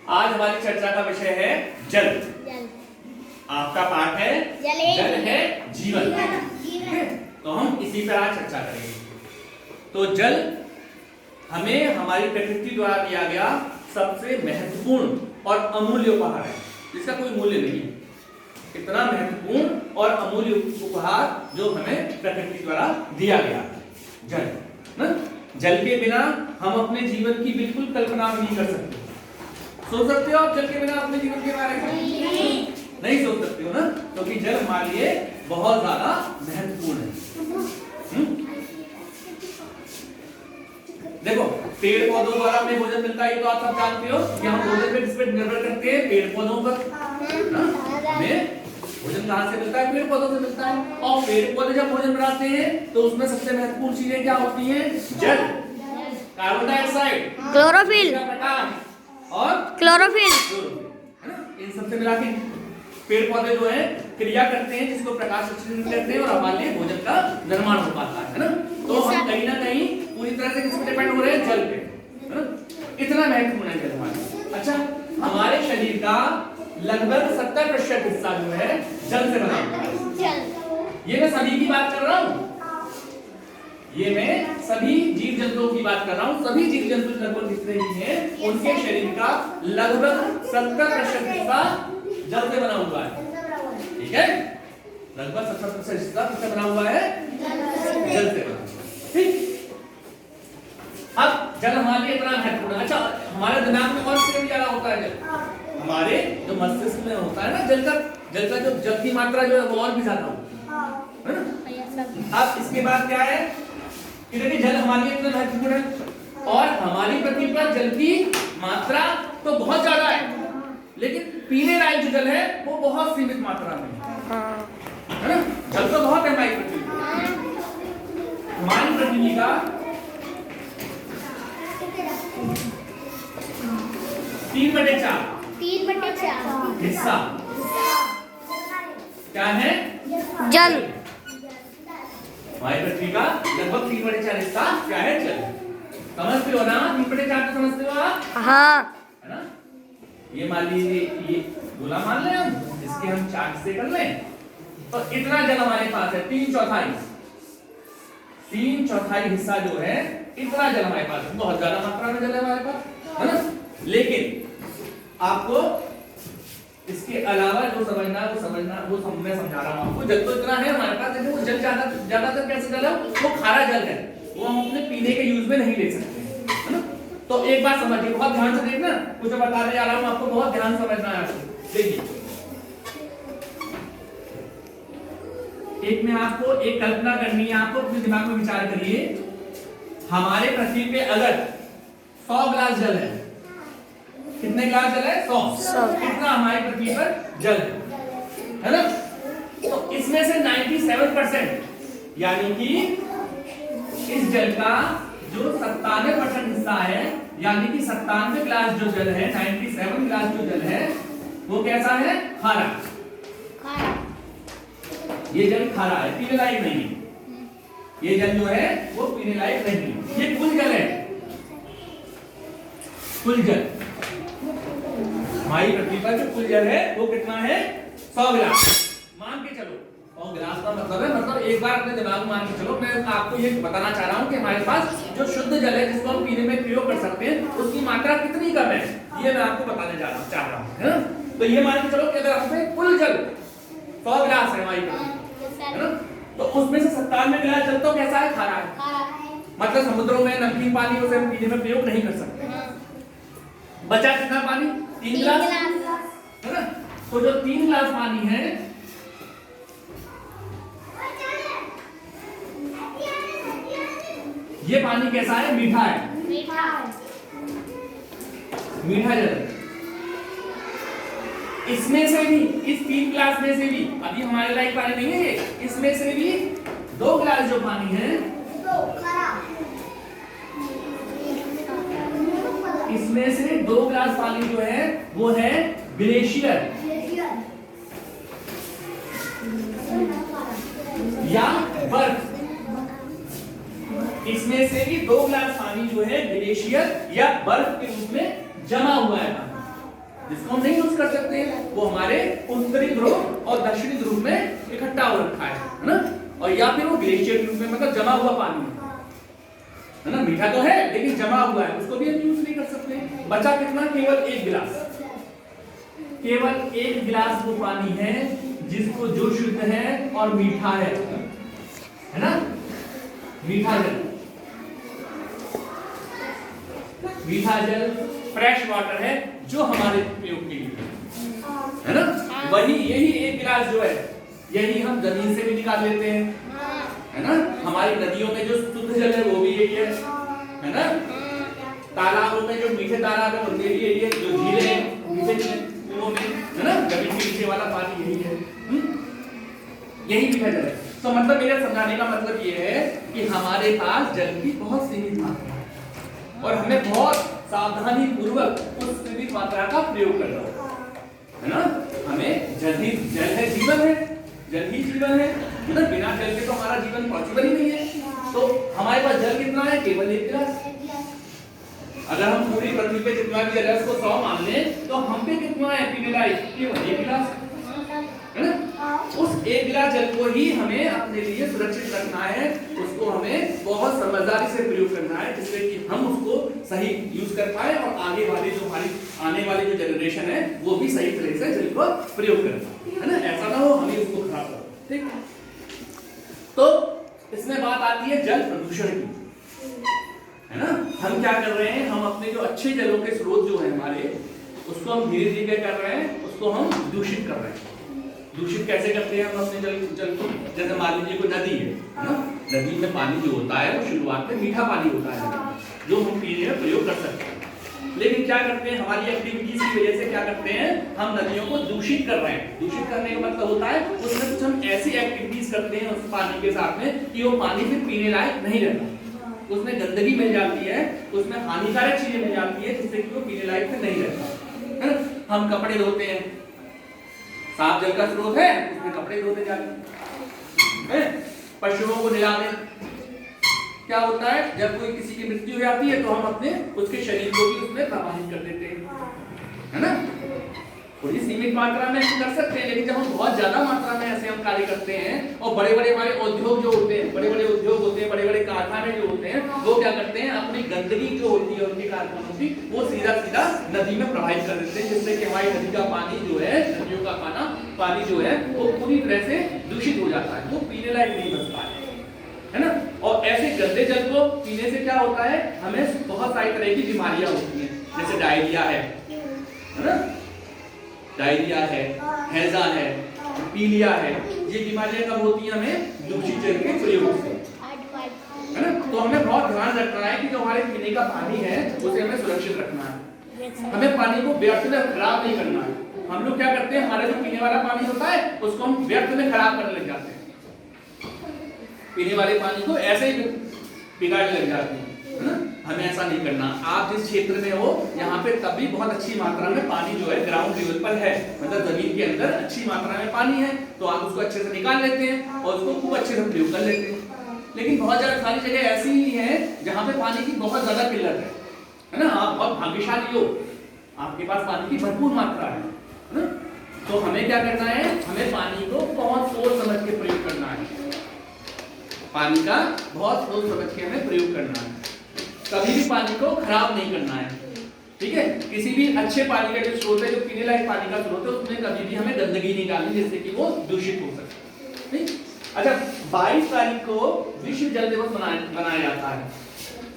आज हमारी चर्चा का विषय है जल। आपका पाठ है जल है जीवन। तो हम इसी पर आज चर्चा करेंगे। तो जल हमें हमारी प्रकृति द्वारा दिया गया सबसे महत्वपूर्ण और अमूल्य उपहार है, जिसका कोई मूल्य नहीं है। इतना महत्वपूर्ण और अमूल्य उपहार जो हमें प्रकृति द्वारा दिया गया जल ना। जल के बिना हम अपने जीवन की बिल्कुल कल्पना नहीं कर सकते। सोच सकते हो आप जल के बिना अपने जीवन के बारे में? नहीं सोच सकते हो ना, क्योंकि जल हमारे लिए बहुत ज्यादा महत्वपूर्ण है। देखो, पेड़ पौधों द्वारा हमें भोजन मिलता है, तो आप सब जानते हो कि हम भोजन पे किस पे निर्भर करते हैं? पेड़ पौधों पर। हमें भोजन कहाँ से मिलता है? पेड़ पौधों से मिलता है। और पेड़ पौधे जब भोजन बनाते हैं तो उसमें सबसे महत्वपूर्ण चीजें क्या होती हैं? जल, कार्बन डाइऑक्साइड, क्लोरोफिल और क्लोरोफिल है ना। इन सबसे मिला के पेड़ पौधे जो है क्रिया करते हैं, जिसको प्रकाश संश्लेषण कहते हैं, और हमारे लिए भोजन का निर्माण हो पाता है ना। तो हम कहीं ना कहीं पूरी तरह से किस पे डिपेंड हो रहे हैं? जल पे, है ना। इतना महत्वपूर्ण है जल हमारे। अच्छा, हमारे शरीर का लगभग 70% हिस्सा जो है जल से बना हुआ है। ये मैं सभी की बात कर रहा हूँ, ये मैं सभी जीव जंतुओं की बात कर रहा हूँ। सभी जीव जंतु लगभग जितने भी हैं, उनके शरीर का लगभग 70% हिस्सा जल से बना हुआ है। ठीक है, लगभग 70% हिस्सा किससे बना हुआ है? जल से बना। ठीक, अब जल हमारे लिए इतना महत्वपूर्ण है। अच्छा, हमारे दिमाग में और से भी ज्यादा होता है जल। हमारे जो मस्तिष्क में होता है ना, जल का जो जल की मात्रा जो है वो और भी ज्यादा होती है ना। अब इसके बाद क्या है कि देखिए, जल हमारे लिए इतना महत्वपूर्ण है और हमारी पृथ्वी पर जल की मात्रा तो बहुत ज्यादा है, लेकिन पीने लायक जो जल है वो बहुत सीमित मात्रा में है ना। जल तो बहुत है हमारी पृथ्वी पर। हमारी पृथ्वी का 3/4 हिस्सा क्या है? जल। हमारी पृथ्वी का लगभग 3/4 हिस्सा क्या है? जल। समझते हो ना? 3/4 तो समझते हो आप? हाँ, है ना। ये मान लीजिए, ये गोला मान लें हम, इसके हम चार्ट से कर लें, तो इतना जल हमारे पास है। 3/4 हिस्सा जो है, इतना जल हमारे पास है। बहुत ज्यादा मात्रा में जल है हमारे पास, है ना। लेकिन आपको इसके अलावा जो समझना वो मैं समझा रहा हूँ आपको। जल तो इतना है हमारे पास, लेकिन वो जल ज्यादातर कैसे जल है? वो खारा जल है, वो हम अपने पीने के यूज में नहीं ले सकते, है ना। तो एक बात समझिए, बहुत ध्यान से देखना, कुछ बताने जा रहा हूँ आपको, बहुत ध्यान समझना है आपको। देखिए, एक में आपको एक कल्पना करनी है, आपको अपने दिमाग में विचार करिए। हमारे पृथ्वी पे अगर 100 गिलास जल है, कितने गिलास जल है? 100। कितना हमारी पृथ्वी पर जल है ना। तो इसमें से 97% यानी कि इस जल का जो 97% हिस्सा है, यानी कि 97 गिलास जो जल है, 97 गिलास जो जल है, वो कैसा है? खारा। ये जल खारा है, पीने लायक नहीं है। ये जल जो है वो पीने लायक नहीं है। ये कुल जल है, कुल जल हमारी पृथ्वी पर जो कुल जल है वो कितना है? 100 गिलास। मान के चलो 100 गिलास का मतलब है, मतलब एक बार अपने दिमाग में मान के चलो। मैं आपको ये बताना चाह रहा हूँ कि हमारे पास जो शुद्ध जल है, जिसको हम पीने में प्रयोग कर सकते हैं, उसकी मात्रा कितनी कम है, ये मैं आपको बताने चाह रहा हूँ, है ना। तो ये मान के चलो कि अगर हमें कुल जल 100 गिलास है हमारी पृथ्वी, है ना, तो उसमें से 97 गिलास जल तो कैसा है? खारा है। मतलब समुद्रों में नमकीन पानी उसे हम पीने में प्रयोग नहीं कर सकते। बचा कितना पानी? 3 गिलास, है ना। तो जो 3 गिलास पानी है, ये पानी कैसा है? मीठा है। मीठा जल। इसमें से भी, इस 3 गिलास में से भी, अभी हमारे लायक पानी नहीं है ये, इसमें से भी 2 गिलास जो पानी है, इसमें से 2 गिलास पानी जो है वो है ग्लेशियर या बर्फ। इसमें से भी 2 गिलास पानी जो है ग्लेशियर या बर्फ के रूप में जमा हुआ है। जिसको हम नहीं यूज कर सकते हैं, वो हमारे उत्तरी ध्रुव और दक्षिणी ध्रुव में इकट्ठा हो रखा है ना, और या फिर वो ग्लेशियर के रूप में मतलब जमा हुआ पानी है ना, मीठा तो है लेकिन जमा हुआ है, उसको भी हम यूज नहीं कर सकते। बचा कितना, केवल एक गिलास, केवल एक गिलास वो पानी है जिसको जो शुद्ध है और मीठा है ना, मीठा जल, मीठा जल फ्रेश वाटर है जो हमारे उपयोग के लिए है ना, वही यही एक गिलास जो है यही हम जमीन से भी निकाल लेते हैं है ना, हमारी नदियों में जो शुद्ध जल है वो भी यही है ना, तालाबों में जो मीठे तालाब है उनमें भी यही है, जो झीलें हैं मीठे कुओं में है ना, जमीन के नीचे वाला पानी यही है, यही मीठा जल है। तो मतलब मेरा समझाने का मतलब ये है कि हमारे पास जल की बहुत सीमित मात्रा है और हमें बहुत सावधानी पूर्वक उस सीमित मात्रा का प्रयोग करना है ना, हमें जल है जीवन है, जल ही जीवन है ना, बिना जल के तो हमारा जीवन पॉसिबल ही नहीं है। तो हमारे पास जल कितना है, केवल एक गिलास। अगर हम पूरी पृथ्वी पे जितना भी जल है उसको 100 मान लें तो हम पे कितना है पीने लायक, केवल एक गिलास है ना, उस एक गिलास जल को ही हमें अपने लिए सुरक्षित रखना है, उसको हमें बहुत समझदारी से प्रयोग करना है जिससे कि हम उसको सही यूज कर पाए और आगे वाली जो हमारी आने वाली जो जनरेशन है वो भी सही तरह से जल को प्रयोग कर पाए है ना, ऐसा ना हो हमें उसको खराब करो। ठीक, तो इसमें बात आती है जल प्रदूषण की है ना, हम क्या कर रहे हैं, हम अपने जो अच्छे जलों के स्रोत जो है हमारे उसको हम धीरे धीरे कर रहे हैं, उसको हम दूषित कर रहे हैं। दूषित कैसे करते हैं हम अपने जल को, जैसे मान लीजिए कोई नदी है ना, नदी में पानी जो होता है वो शुरुआत में मीठा पानी होता है जो हम पीने में प्रयोग कर सकते हैं, लेकिन क्या करते हैं हमारी एक्टिविटीज की वजह से क्या करते हैं, हम नदियों को दूषित कर रहे हैं। दूषित करने का मतलब होता है उसमें कुछ हम ऐसी एक्टिविटीज करते हैं उस पानी के साथ में कि वो पानी फिर पीने लायक नहीं रहता, उसमें गंदगी मिल जाती है, उसमें हानिकारक चीजें मिल जाती है जिससे कि वो पीने लायक फिर नहीं रहता है ना। हम कपड़े धोते हैं, साफ जल का स्रोत है उसमें कपड़े धोते जाते हैं, पशुओं को नहलाते, क्या होता है जब कोई किसी की मृत्यु हो जाती है तो हम अपने उसके शरीर को भी उसमें प्रवाहित कर देते हैं है ना, थोड़ी सीमित मात्रा में हम कर सकते हैं, लेकिन जब हम बहुत ज्यादा मात्रा में ऐसे हम कार्य करते हैं और बड़े बड़े हमारे उद्योग जो होते हैं, बड़े बड़े उद्योग होते हैं, बड़े बड़े कारखाने जो होते हैं, वो क्या करते हैं अपनी गंदगी जो होती है उनके कारखानों की वो सीधा सीधा नदी में प्रवाहित कर देते हैं, जिससे कि हमारी नदी का पानी जो है, नदियों का पानी जो है वो पूरी तरह से दूषित हो जाता है, वो पीने लायक नहीं बचता है ना। और ऐसे गंदे जल को पीने से क्या होता है, हमें बहुत सारी तरह की बीमारियां होती हैं, जैसे डायरिया है ना, डायरिया है, हैजा है, पीलिया है, ये बीमारियां कब होती हैं, हमें दूषित जल के प्रयोग से है ना। तो हमें बहुत ध्यान रखना है कि जो हमारे पीने का पानी है उसे हमें सुरक्षित रखना है, हमें पानी को व्यर्थ में खराब नहीं करना है। हम लोग क्या करते हैं, हमारा जो पीने वाला पानी होता है उसको हम व्यर्थ में खराब करने लग जाते हैं, पीने वाले पानी को ऐसे ही बिगाड़ने लग जाते हैं है ना, हमें ऐसा नहीं करना। आप जिस क्षेत्र में हो यहाँ पे तभी बहुत अच्छी मात्रा में पानी जो है ग्राउंड लेवल पर है, मतलब जमीन के अंदर अच्छी मात्रा में पानी है तो आप उसको अच्छे से निकाल लेते हैं और उसको खूब अच्छे से प्रयोग कर लेते हैं। लेकिन बहुत ज्यादा सारी जगह ऐसी ही है जहाँ पे पानी की बहुत ज्यादा किल्लत है ना, आप बहुत भाग्यशाली हो, आपके पास पानी की भरपूर मात्रा है ना, तो हमें क्या करना है, हमें पानी को बहुत सोच समझ के प्रयोग करना है, पानी का बहुत सोच समझ के हमें प्रयोग करना है, कभी भी पानी को खराब नहीं करना है। ठीक है, किसी भी अच्छे पानी का जो स्रोत है, जो पीने लायक पानी का स्रोत है, उसमें कभी भी हमें गंदगी नहीं डालनी जिससे कि वो दूषित हो सके। ठीक, अच्छा 22 तारीख को विश्व जल दिवस मनाया जाता है,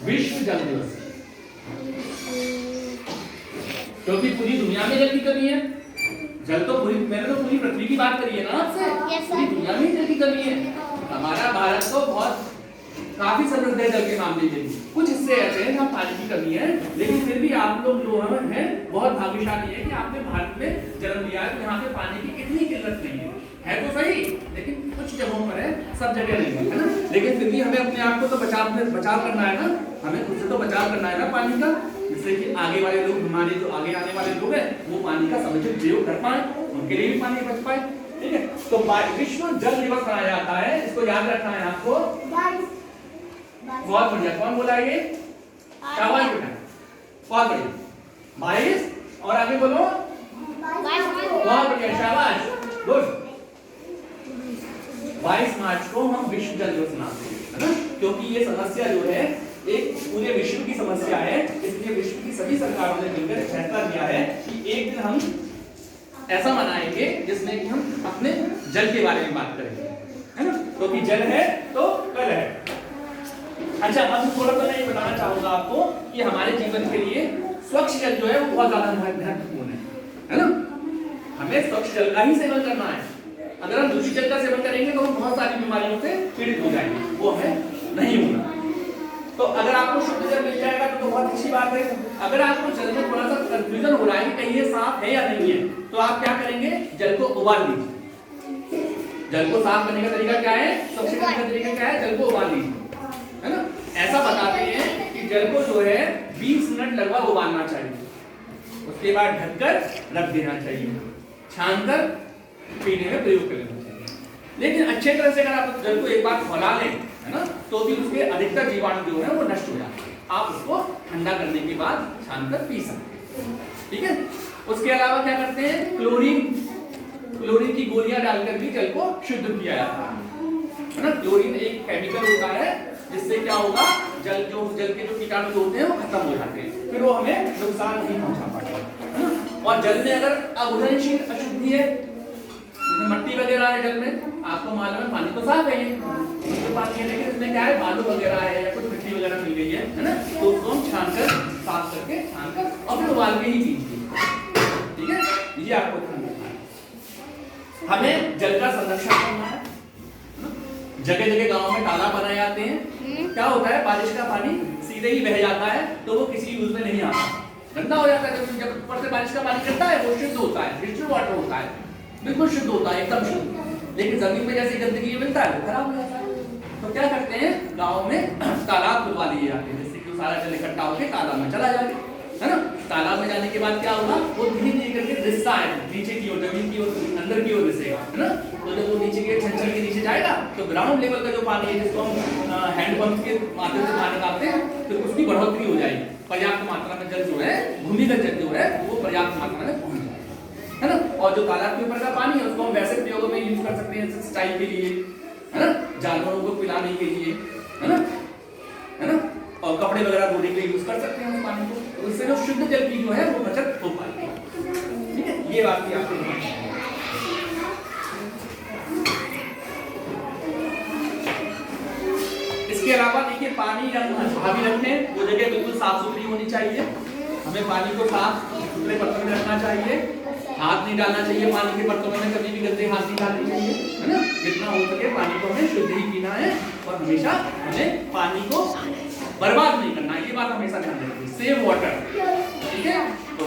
विश्व जल दिवस, क्योंकि पूरी दुनिया में जल की कमी है, जल तो पूरी, मैंने तो पूरी पृथ्वी की बात करी है ना आपसे, पूरी दुनिया में जल की कमी है। हमारा भारत तो बहुत काफी समृद्ध है जल के मामले में, कुछ हिस्से ऐसे हैं जहाँ पानी की कमी है, लेकिन फिर भी आप लोग जो हैं बहुत भाग्यशाली है कि आपने भारत में जन्म लिया है, यहाँ पे पानी की इतनी किल्लत नहीं है तो सही, लेकिन कुछ जगहों पर है, सब जगह नहीं है ना। लेकिन फिर भी हमें अपने आप को तो बचाव करना है ना, हमें खुद से तो बचाव करना है ना पानी का, जिससे कि आगे वाले लोग, हमारे जो आगे आने वाले लोग हैं वो पानी का समुचित प्रयोग कर पाए, उनके लिए भी पानी बच पाए। ठीक है, तो विश्व जल दिवस मनाया जाता है, इसको याद रखना है आपको। बहुत बढ़िया, कौन बोला ये, शाबाश बेटा, बहुत बढ़िया, 22 और आगे बोलो बहुत बढ़िया, शाबाश, गुड। 22 मार्च को हम विश्व जल दिवस मनाते हैं, है ना? क्योंकि ये समस्या जो है एक पूरे विश्व की समस्या है, इसलिए विश्व की सभी सरकारों ने मिलकर फैसला किया है कि एक दिन हम ऐसा मनाएंगे जिसमें कि हम अपने जल के बारे में बात करेंगे, है ना? क्योंकि जल है तो कल है। अच्छा, अब थोड़ा सा मैं ये बताना चाहूंगा आपको कि हमारे जीवन के लिए स्वच्छ जल जो है वो बहुत ज्यादा महत्वपूर्ण है ना? हमें स्वच्छ जल का ही सेवन करना है। अगर हम दूषित जल का सेवन करेंगे तो हम बहुत सारी बीमारियों से पीड़ित हो जाएंगे, वो हमें नहीं होना। तो अगर आपको शुद्ध जल मिल जाएगा तो बहुत अच्छी बात है। अगर आपको जल में थोड़ा सा कंफ्यूजन हो रहा है कि कहीं ये साफ है या नहीं है, तो आप क्या करेंगे, जल को उबाल लीजिए। जल को साफ करने का तरीका क्या है, स्वच्छ करने का तरीका क्या है, जल को उबाल लीजिए, है ना? ऐसा बताते हैं कि जल को जो है 20 मिनट लगभग उबालना चाहिए, उसके बाद ढककर रख देना चाहिए, छानकर पीने में प्रयोग कर लेना चाहिए। लेकिन अच्छे तरह से अगर आप जल को एक बार खौला लें, है ना, तो भी उसके अधिकतर जीवाणु जो है वो नष्ट हो जाते हैं। आप उसको ठंडा करने के बाद छानकर पी सकते हैं, ठीक है? उसके अलावा क्या करते हैं, क्लोरीन की गोलियां डालकर भी जल को शुद्ध किया जाता है ना? क्लोरीन एक केमिकल होता है जिससे क्या होगा, जल के जो कीटाणु होते हैं वो खत्म हो जाते हैं, फिर वो हमें नुकसान नहीं पहुंचा पाते, है ना? और जल में अगर अघुलनशील अशुद्धि है, मट्टी वगैरह है जल में, आपको मालूम है पानी तो साफ है ये तो पानी है, लेकिन इसमें क्या है, बालू वगैरह है या कुछ मिट्टी वगैरह मिल गई है ना? तो उसको हम छानकर साफ करके छानकर और फिर उबाल के ही पीजिए, ठीक है? ये आपको ध्यान रखना है। हमें जल का संरक्षण करना है। जगह जगह गांव में तालाब बनाए जाते हैं, क्या होता है, बारिश का पानी सीधे ही बह जाता है तो वो किसी यूज में नहीं आता, गंदा हो जाता है। जब ऊपर से बारिश का पानी गिरता है वो शुद्ध होता है, डिस्टिल्ड वाटर होता है, बिल्कुल शुद्ध होता है, एकदम शुद्ध। लेकिन जमीन में जैसे गंदगी मिलता है वो खराब हो जाता है। तो क्या करते हैं, गांव में तालाब खुदवा लिए जाते हैं, जिससे कि सारा जल इकट्ठा होकर तालाब में चला जाए, है ना? तालाब में जाने के बाद क्या होगा, वो धीरे धीरे करके रिसता है नीचे की ओर, जमीन की ओर, अंदर की ओर रिसेगा, है ना? तो जब वो नीचे के छंछल के नीचे जाएगा तो ग्राउंड लेवल का जो पानी है, जिसको हम हैंड पंप के माध्यम से पानी निकालते हैं, तो उसकी बढ़ोतरी हो जाएगी, पर्याप्त मात्रा में जल जो है, भूमिगत जल जो है वो पर्याप्त मात्रा में पहुंच जाएगा, है ना? और जो तालाब के ऊपर का पानी है उसको हम वैसे प्रयोगों में यूज कर सकते हैं, सिंचाई के लिए, है ना, जानवरों को पिलाने के लिए, है ना, और कपड़े वगैरह धोने के लिए यूज कर सकते हैं उस पानी को। तो इससे जो शुद्ध जल की जो है वो बचत हो पाएगी, ठीक है? ये बात भी आपको ध्यान रखनी है। इसके अलावा देखिए, पानी जहाँ भी रखते हैं वो जगह बिल्कुल साफ सुथरी होनी चाहिए। हमें पानी को साफ सुथरे बर्तन में रखना चाहिए, हाथ नहीं डालना चाहिए पानी के बर्तनों में, कभी भी गंदे हाथ नहीं डालने चाहिए, है ना? जितना हो सके पानी को हमें शुद्ध ही पीना है और हमेशा हमें पानी को बर्बाद नहीं करना है, ये बात हमेशा ध्यान रखिए। सेव वाटर, ठीक है? तो